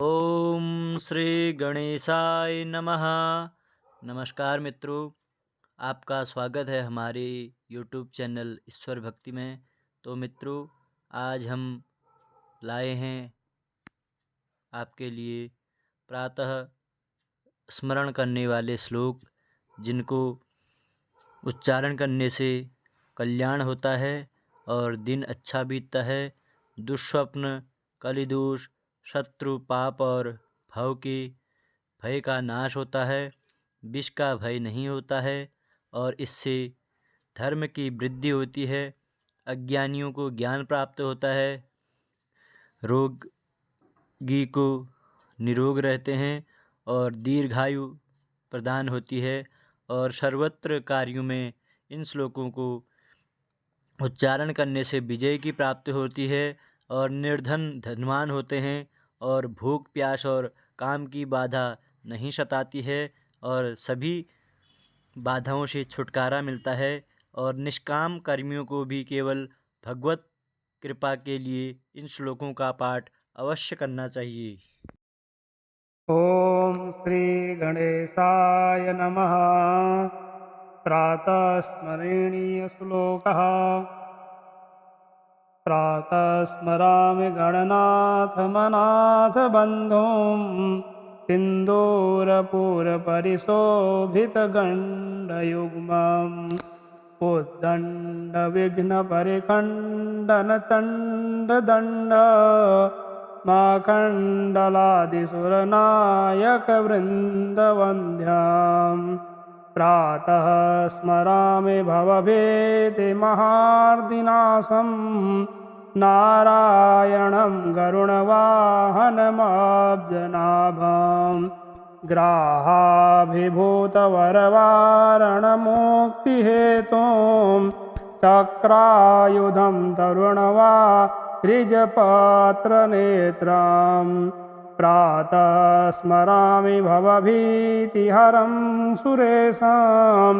ओम श्री गणेशाय नमः। नमस्कार मित्रों, आपका स्वागत है हमारे यूट्यूब चैनल ईश्वर भक्ति में। तो मित्रों, आज हम लाए हैं आपके लिए प्रातः स्मरण करने वाले श्लोक, जिनको उच्चारण करने से कल्याण होता है और दिन अच्छा बीतता है। दुष्स्वप्न, कलिदोष, शत्रु, पाप और भय का नाश होता है। विष का भय नहीं होता है और इससे धर्म की वृद्धि होती है। अज्ञानियों को ज्ञान प्राप्त होता है। रोगी को निरोग रहते हैं और दीर्घायु प्रदान होती है। और सर्वत्र कार्यों में इन श्लोकों को उच्चारण करने से विजय की प्राप्ति होती है और निर्धन धनवान होते हैं और भूख प्यास और काम की बाधा नहीं सताती है और सभी बाधाओं से छुटकारा मिलता है। और निष्काम कर्मियों को भी केवल भगवत कृपा के लिए इन श्लोकों का पाठ अवश्य करना चाहिए। ॐ श्रीगणेशाय नमः। प्रातः स्मरणीयश्लोकः। प्रातः स्मरामि गणनाथमनाथबन्धुं सिन्दूरपूरपरिशोभितगण्डयुग्मम् उद्दण्डविघ्नपरिखण्डनचण्डदण्ड माखण्डलादिसुरनायकवृन्दवन्द्याम् प्रातः स्मरामि भवभीतिमहार्दिनाशं नारायणं गरुणवाहनमब्जनाभं ग्राहाभिभूतवरवारणमुक्तिहेतुं चक्रायुधं तरुणवारिजपत्रनेत्रम् प्रातः स्मरामि भवभीतिहरं सुरेशं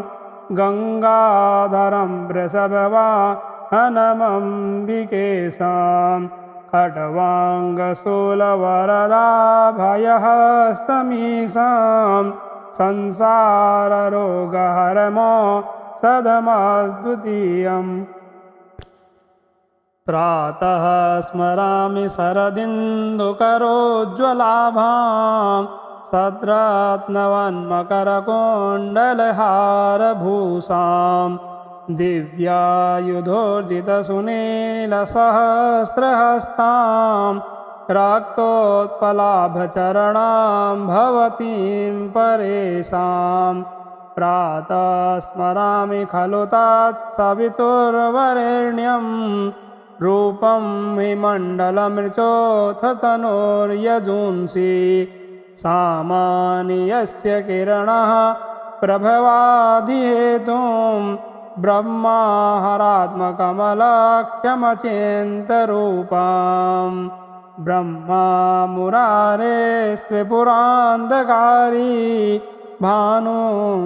गङ्गाधरं वृषभवाहनमम्बिकेशं खड्वाङ्गशूलवरदाभयहस्तमीशं संसाररोगहरमो सदमद्वितीयम् प्रातः स्मरामि शरदिन्दुकरोज्ज्वलाभां सद्रत्नवन्मकरकुण्डलहारभूषां दिव्यायुधोर्जितसुनीलसहस्रहस्तां रक्तोत्पलाभचरणां भवतीं परेशां प्रातः स्मरामि खलु तत्सवितुर्वरेण्यं रूपं हिमण्डलमृचोऽथ तनोर्यजूंसि सामान्यस्य किरणः प्रभवादिहेतुं ब्रह्माहरात्मकमलक्ष्यमचिन्तरूपां ब्रह्मा मुरारेस्त्रिपुरान्धकारी भानु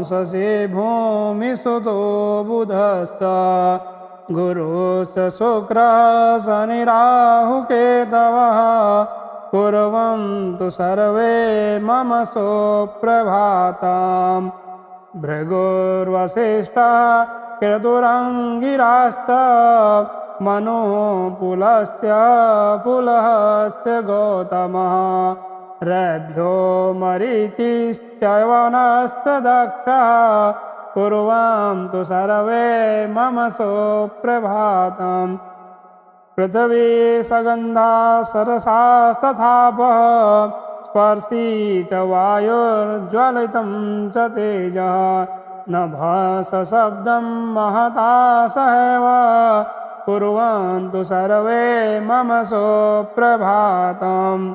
शशि भूमिसुतो बुधश्च गुरुश्च शुक्रः शनिराहुकेतवः कुर्वन्तु सर्वे मम सुप्रभाताम् भृगुर्वसिष्ठः क्रतुरङ्गिरास्त मनुपुलस्त्य पुलहश्च गौतमः रभ्यो मरीचिश्चवनस्तदक्षः कुर्वन्तु सर्वे मम सुप्रभातम् पृथिवी सगन्धा सरसास्तथापः स्पर्शी च वायुर्ज्वलितं च तेजः नभः शब्दं महता सहैव कुर्वन्तु सर्वे मम सुप्रभातम्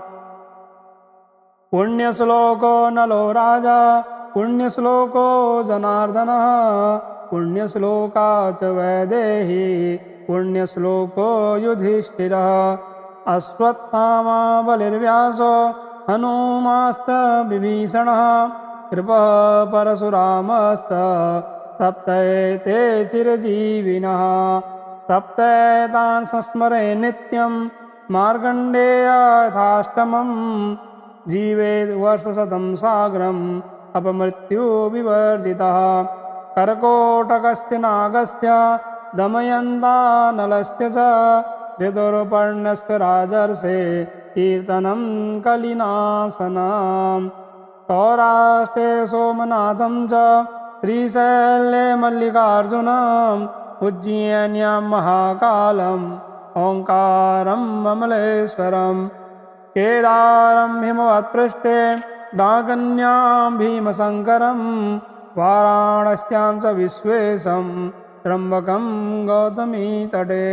पुण्यश्लोको नलो राजा पुण्यश्लोको जनार्दनः पुण्यश्लोका च वैदेही पुण्यश्लोको युधिष्ठिरः अश्वत्थामा बलिर्व्यासो हनूमास्त विभीषणः कृपः परशुरामस्त सप्तैते चिरजीविनः सप्तैतान् संस्मरे नित्यं मार्कण्डेय यथाष्टमं जीवेद् वर्षशतं साग्रम् अपमृत्युविवर्जितः कर्कोटकस्य नागस्य दमयन्तानलस्य च ऋतुर्पर्णस्य राजर्षे कीर्तनं कलिनाशनम् सौराष्ट्रे सोमनाथं च श्रीशैले मल्लिकार्जुनम् उज्जयिन्यां महाकालम् ओङ्कारम् अमलेश्वरम् केदारं हिमवत्पृष्ठे डाकन्यां भीमशङ्करं वाराणस्यां च विश्वेशं त्र्यम्बकं गौतमीतटे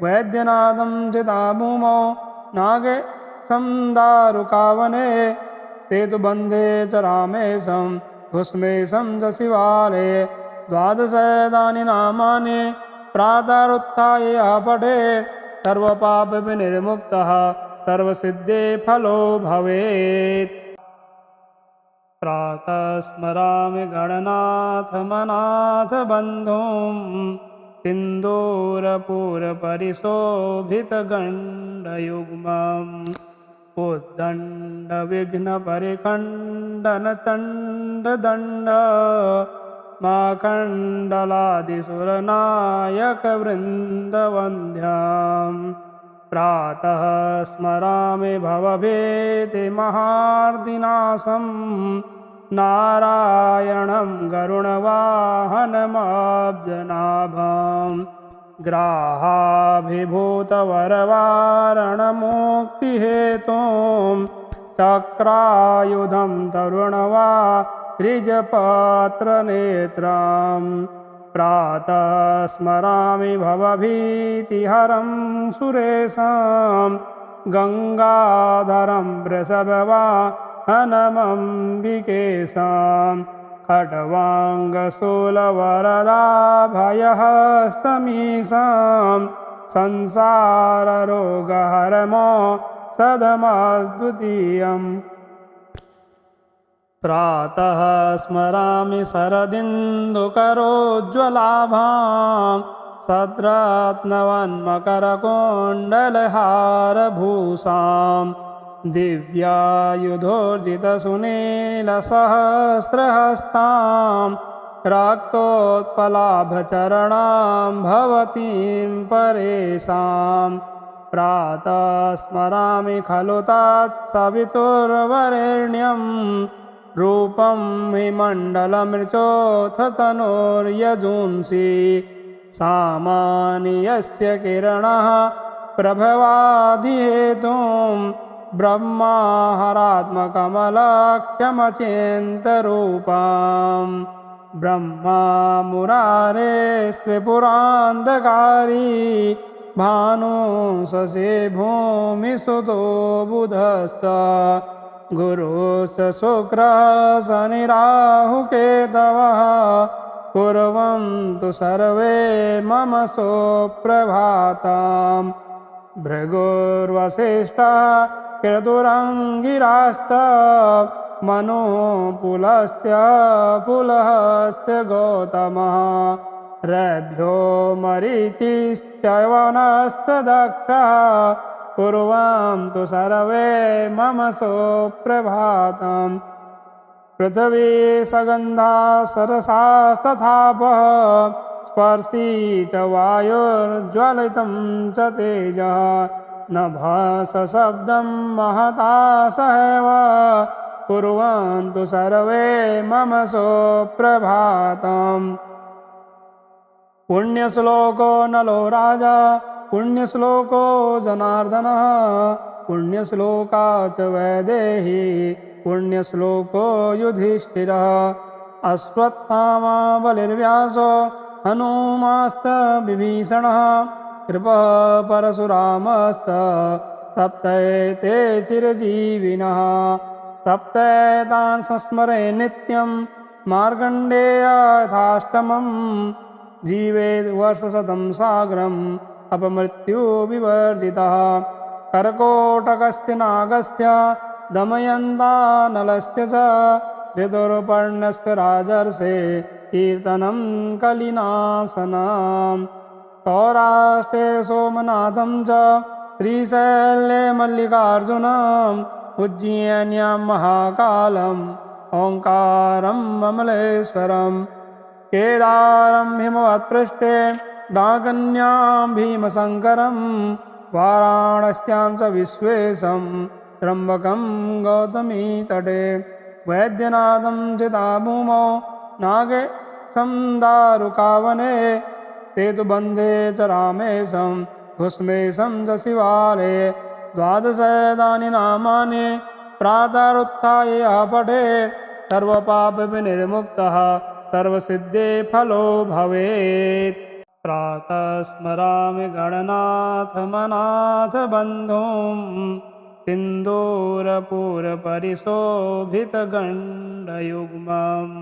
वैद्यनाथं चिताभूमौ नागेशं दारुकावने सेतुबन्धे च रामेशं भुस्मेशं च शिवालये द्वादशैतानि नामानि प्रातरुत्थाय यः पठेत् सर्वपापविनिर्मुक्तः सर्वसिद्धे फलो भवेत्। प्रातः स्मरामि गणनाथमनाथ बन्धुं सिन्दूरपूरपरिशोभितगण्डयुग्मम् उद्दण्डविघ्नपरिखण्डनचण्डदण्ड माखण्डलादिसुरनायकवृन्दवन्द्याम् प्रातः स्मरामि भवभीतिमहार्दिनाशं नारायणं गरुणवाहनमाब्जनाभम् ग्राहाभिभूतवरवारणमुक्तिहेतुं चक्रायुधं तरुणवारिजपत्रनेत्रम् प्रातः स्मरामि भवभीतिहरं सुरेशं गङ्गाधरं वृषभवाहनमम्बिकेशं खड्वाङ्गशूलवरदाभयहस्तमीशं संसाररोगहरमो सदमद्वितीयम् प्रातः स्मरामि शरदिन्दुकरोज्ज्वलाभां सद्रत्नवन्मकरकुण्डलहारभूषां दिव्यायुधोर्जितसुनीलसहस्रहस्तां रक्तोत्पलाभचरणां भवतीं परेशां प्रातः स्मरामि खलु तत्सवितुर्वरेण्यम् रूपं हिमण्डलमृचोऽथ तनोर्यजूंसि सामान्यस्य किरणः प्रभवादिहेतुं ब्रह्माहरात्मकमलाख्यमचिन्तरूपां ब्रह्मा मुरारेस्त्रिपुरान्धकारी भानुशशे भूमिसुतो बुधस्त गुरुश्च शुक्रः शनिराहुकेतवः कुर्वन्तु सर्वे मम सुप्रभातम् भृगुर्वसिष्ठः क्रतुरङ्गिरास्त मनुपुलस्त्य पुलहस्य गौतमः रभ्यो मरीचिश्चवनस्तदक्षः कुर्वन्तु सर्वे मम सुप्रभातम् पृथिवी सगन्धा सरसास्तथापः स्पर्शी च वायुर्ज्वलितं च तेजः नभसशब्दं महता सहैव कुर्वन्तु सर्वे मम सुप्रभातम् पुण्यश्लोको नलो राजा पुण्यश्लोको जनार्दनः पुण्यश्लोका च वैदेही पुण्यश्लोको युधिष्ठिरः अश्वत्थामा बलिर्व्यासो हनूमास्त विभीषणः कृपः परशुरामस्त सप्तैते चिरजीविनः सप्तैतान् संस्मरे नित्यं मार्कण्डेयथाष्टमम् जीवेद् वर्षशतं साग्रम् अपमृत्युविवर्जितः कर्कोटकस्य नागस्य दमयन्तानलस्य च ऋतुर्पर्णस्य राजर्षे कीर्तनं कलिनाशनम् सौराष्ट्रे सोमनाथं च श्रीशैले मल्लिकार्जुनम् उज्जयिन्यां महाकालम् ओङ्कारम् अमलेश्वरं केदारं हिमवत्पृष्ठे डाकन्यां भीमशङ्करं वाराणस्यां च विश्वेशं त्र्यम्बकं गौतमीतटे वैद्यनाथं चिताभूमौ नागेशं दारुकावने सेतुबन्धे च रामेशं भुस्मेशं च शिवालये द्वादशैतानि नामानि प्रातरुत्थाय यः पठेत् सर्वपापविनिर्मुक्तः सर्वसिद्धे फलो भवेत्। प्रातः स्मरामि गणनाथमनाथ बन्धुं सिन्दूरपूरपरिशोभितगण्डयुग्मम्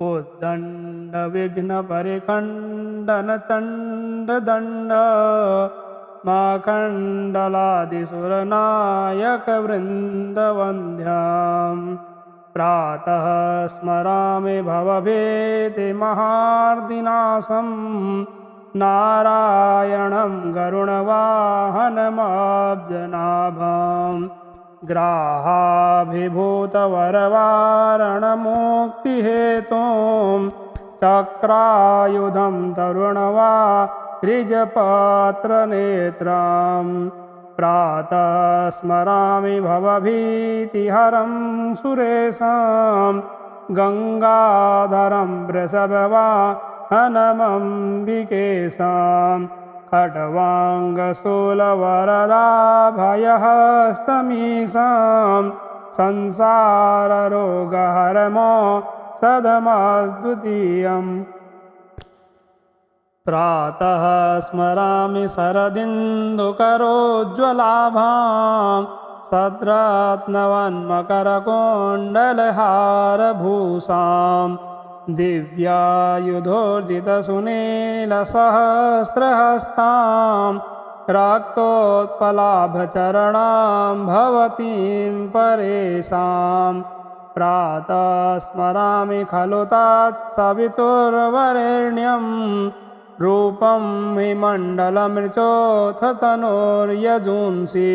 उद्दण्डविघ्नपरिखण्डनचण्डदण्ड माखण्डलादिसुरनायकवृन्दवन्द्याम् प्रातः स्मरामि भवभीतिमहार्दिनाशं नारायणं गरुणवाहनमाब्जनाभं ग्राहाभिभूतवरवारणमुक्तिहेतुं चक्रायुधं तरुणवारिजपत्रनेत्रम् प्रातः स्मरामि भवभीतिहरं सुरेशं गङ्गाधरं वृषभवाहनमम्बिकेशं खड्वाङ्गशूलवरदाभयहस्तमीशं संसाररोगहरमो सदमद्वितीयम् प्रातः स्मरामि शरदिन्दुकरोज्ज्वलाभां सद्रत्नवन्मकरकुण्डलहारभूषां दिव्यायुधोर्जितसुनीलसहस्रहस्तां रक्तोत्पलाभचरणां भवतीं परेशां प्रातः स्मरामि खलु तत्सवितुर्वरेण्यं रूपं हिमण्डलमृचोऽथ तनोर्यजूंसि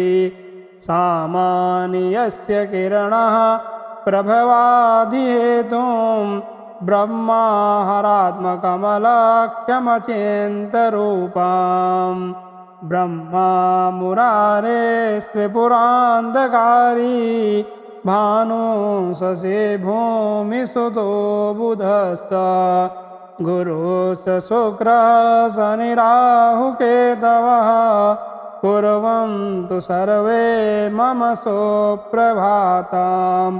सामान्यस्य किरणः प्रभवादिहेतुं ब्रह्माहरात्मकमलाख्यमचिन्तरूपां ब्रह्मा मुरारे त्रिपुरान्धकारी भानु शशि भूमिसुतो बुधश्च गुरुश्च शुक्रः शनिराहुकेतवः कुर्वन्तु सर्वे मम सुप्रभाताम्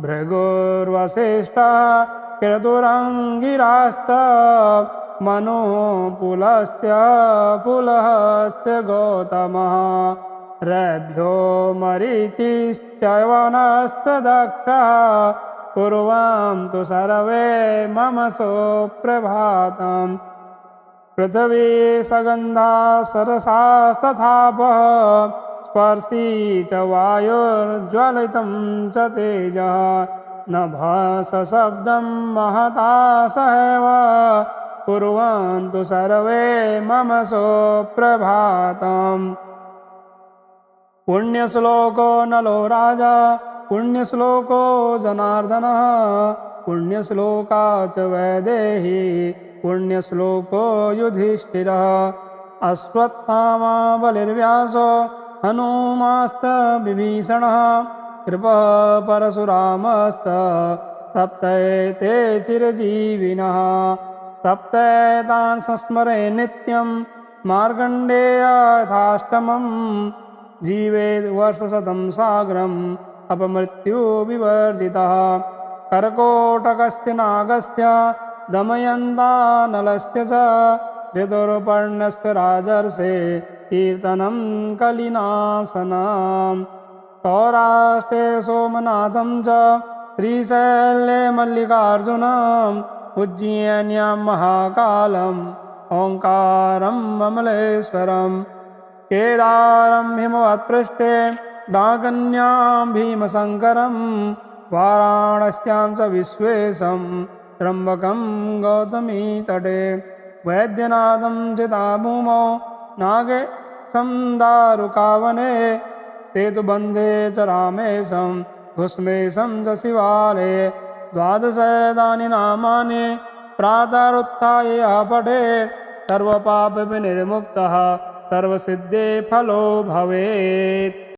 भृगुर्वसिष्ठः क्रतुरङ्गिराश्च मनुपुलश्च पुलहश्च गौतमः रभ्यो मरीचिश्च वनश्च कुर्वन्तु सर्वे मम सुप्रभातम् पृथिवी सगन्धा सरसास्तथापः स्पर्शी च वायुर्ज्वलितं च तेजः नभसशब्दं महता सहैव कुर्वन्तु सर्वे मम सुप्रभातम् पुण्यश्लोको नलो राजा पुण्यश्लोको जनार्दनः पुण्यश्लोका च वैदेही पुण्यश्लोको युधिष्ठिरः अश्वत्थामा बलिर्व्यासो हनूमाश्च विभीषणः कृपः परशुरामश्च सप्तैते चिरजीविनः सप्तैतान् संस्मरे नित्यं मार्कण्डेयथाष्टमं जीवेद् वर्षशतं साग्रम् अपमृत्युविवर्जितः कर्कोटकस्य नागस्य दमयन्तानलस्य च ऋतुर्पर्णस्य राजर्षे कीर्तनं कलिनाशनम् सौराष्ट्रे सोमनाथं च श्रीशैले मल्लिकार्जुनम् उज्जयिन्यां महाकालम् ओङ्कारम् अमलेश्वरम् केदारं हिमवत्पृष्ठे डाकन्यां भीमशङ्करं वाराणस्यां च विश्वेशं त्र्यम्बकं गौतमीतटे वैद्यनाथं चिताभूमौ नागेशं दारुकावने सेतुबन्धे च रामेशं घुस्मेशं च शिवालये। द्वादशैतानि नामानि प्रातरुत्थाय यः पठेत् सर्वपापविनिर्मुक्तः सर्वसिद्धे फलो भवेत्।